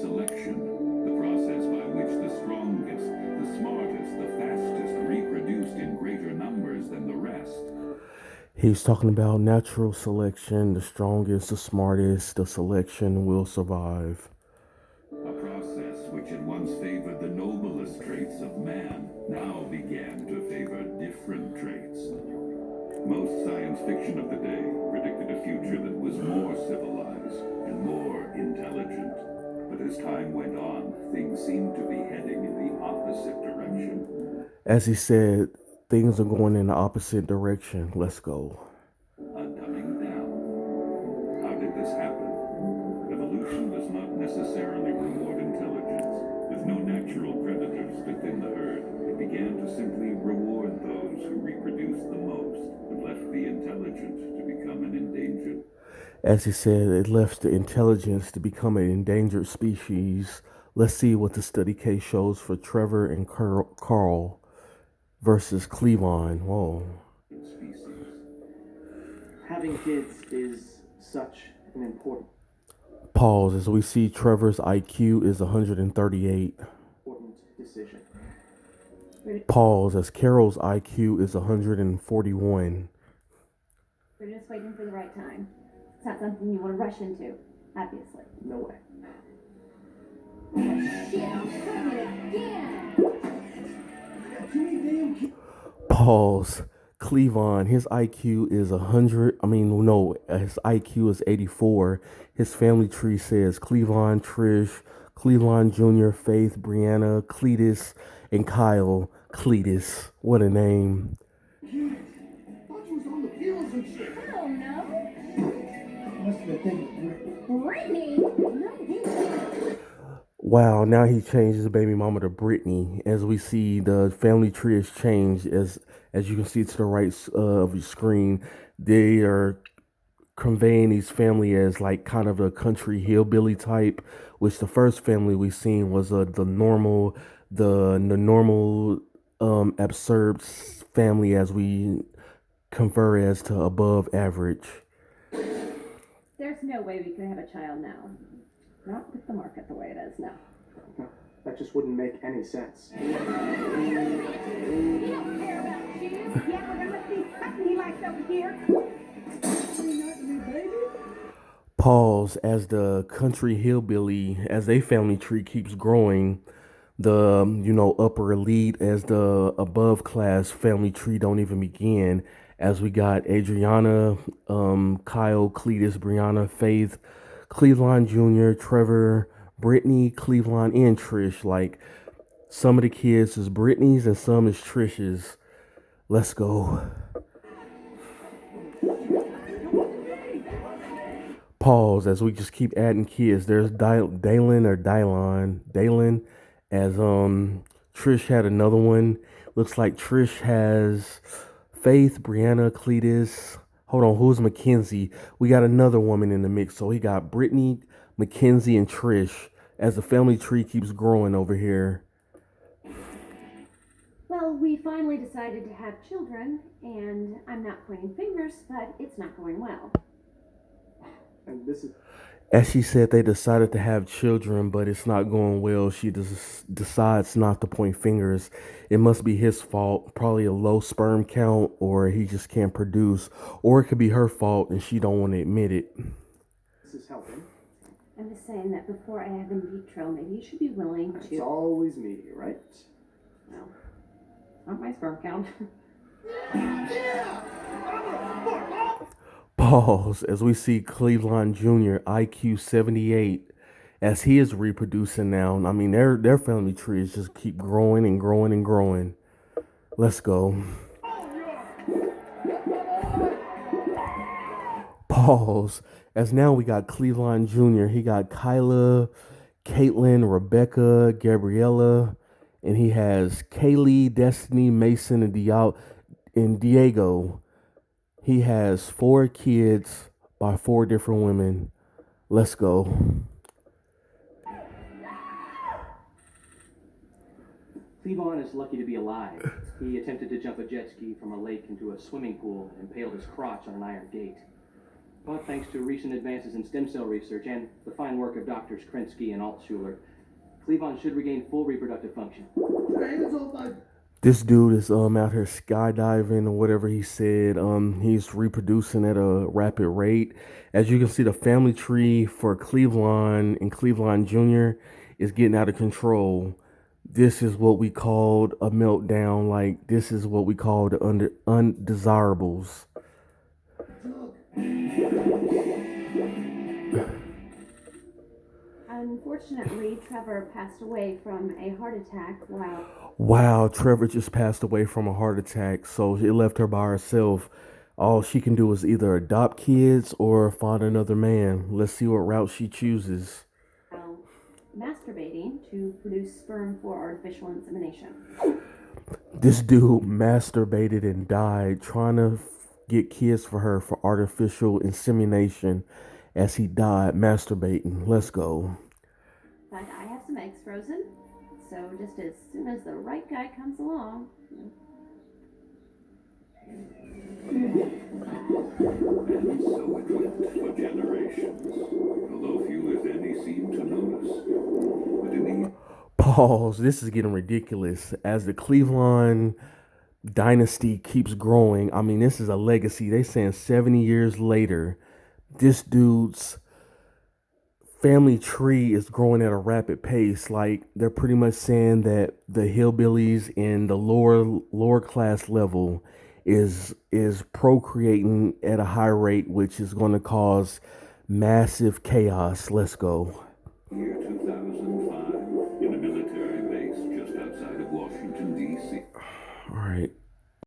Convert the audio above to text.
selection, the process by which the strongest, the smartest, the fastest reproduced in greater numbers than the rest. He's talking about natural selection. The strongest, the smartest, the selection will survive. A process which had once favored the noblest traits of man now began to favor different traits. Most science fiction of the day predicted a future that was more civilized and more intelligent. But as time went on, things seemed to be heading in the opposite direction. As he said, things are going in the opposite direction. Let's go. A dumbing down. How did this happen? Evolution does not necessarily reward intelligence. With no natural predators within the herd, it began to simply reward those who reproduced the most, and left the intelligent to become an endangered. As he said, it left the intelligence to become an endangered species. Let's see what the study case shows for Trevor and Carl versus Cleavon. Whoa. Species. Having kids is such an important Pause as we see Trevor's IQ is 138. decision. Pause as Carol's IQ is 141. We're just waiting for the right time. It's not something you want to rush into, obviously. No way. Shit, I'm pregnant again! Pause. Cleavon, his IQ is 100. His IQ is 84. His family tree says Cleavon, Trish, Cleavon Jr., Faith, Brianna, Cletus, and Kyle. Cletus. What a name. Hell no! Must have been thinking Brittany! No, Wow, now he changed his baby mama to Brittany. As we see, the family tree has changed. As you can see to the right of your screen, they are conveying these family as like kind of a country hillbilly type, which the first family we seen was the normal, absurd family as we convert as to above average. there's no way we can have a child now. Not with the market the way it is now. No, that just wouldn't make any sense. He don't care about you. Yeah, we're gonna see something he likes over here. Pause as the country hillbilly, as their family tree keeps growing, the upper elite as the above class family tree don't even begin. As we got Adriana, Kyle, Cletus, Brianna, Faith, Cleavon Jr., Trevor, Brittany, Cleavon, and Trish. Like some of the kids is Brittany's and some is Trish's. Let's go. Pause as we just keep adding kids. There's Dalen as Trish had another one. Looks like Trish has Faith, Brianna, Cletus. Hold on, who's Mackenzie? We got another woman in the mix. So we got Brittany, Mackenzie, and Trish as the family tree keeps growing over here. Well, we finally decided to have children, and I'm not pointing fingers, but it's not going well. And this is As she said, they decided to have children, but it's not going well. She decides not to point fingers. It must be his fault, probably a low sperm count, or he just can't produce, or it could be her fault and she don't want to admit it. this is helping. I'm just saying that before I have in vitro, maybe you should be willing It's to... always me, right? No, not my sperm count. Pause as we see Cleveland Jr. IQ 78 as he is reproducing now. I mean, their family trees just keep growing and growing and growing. Let's go. Pause as now we got Cleveland Jr. He got Kyla, Caitlin, Rebecca, Gabriella, and he has Kaylee, Destiny, Mason, and Diego. He has 4 kids by 4 different women. Let's go. Cleavon is lucky to be alive. He attempted to jump a jet ski from a lake into a swimming pool and impaled his crotch on an iron gate. But thanks to recent advances in stem cell research and the fine work of Doctors Krinsky and Altshuler, Cleavon should regain full reproductive function. Hands off my. This dude is out here skydiving or whatever he said. He's reproducing at a rapid rate. As you can see, the family tree for Cleveland and Cleveland Jr. is getting out of control. This is what we called a meltdown. Like, this is what we call the undesirables. Unfortunately, Trevor passed away from a heart attack while. Wow, Trevor just passed away from a heart attack, so it left her by herself. All she can do is either adopt kids or find another man. Let's see what route she chooses. Masturbating to produce sperm for artificial insemination. This dude masturbated and died trying to get kids for her for artificial insemination as he died masturbating. Let's go. But I have some eggs frozen, so just as soon as the right guy comes along. And so it went for generations, although few, if any, seemed to notice. But in the Pause. This is getting ridiculous. As the Cleveland dynasty keeps growing, I mean, this is a legacy. They saying 70 years later, this dude's family tree is growing at a rapid pace. Like, they're pretty much saying that the hillbillies in the lower class level is procreating at a high rate, which is going to cause massive chaos. Let's go. year 2005, in a military base just outside of Washington, D.C. All right.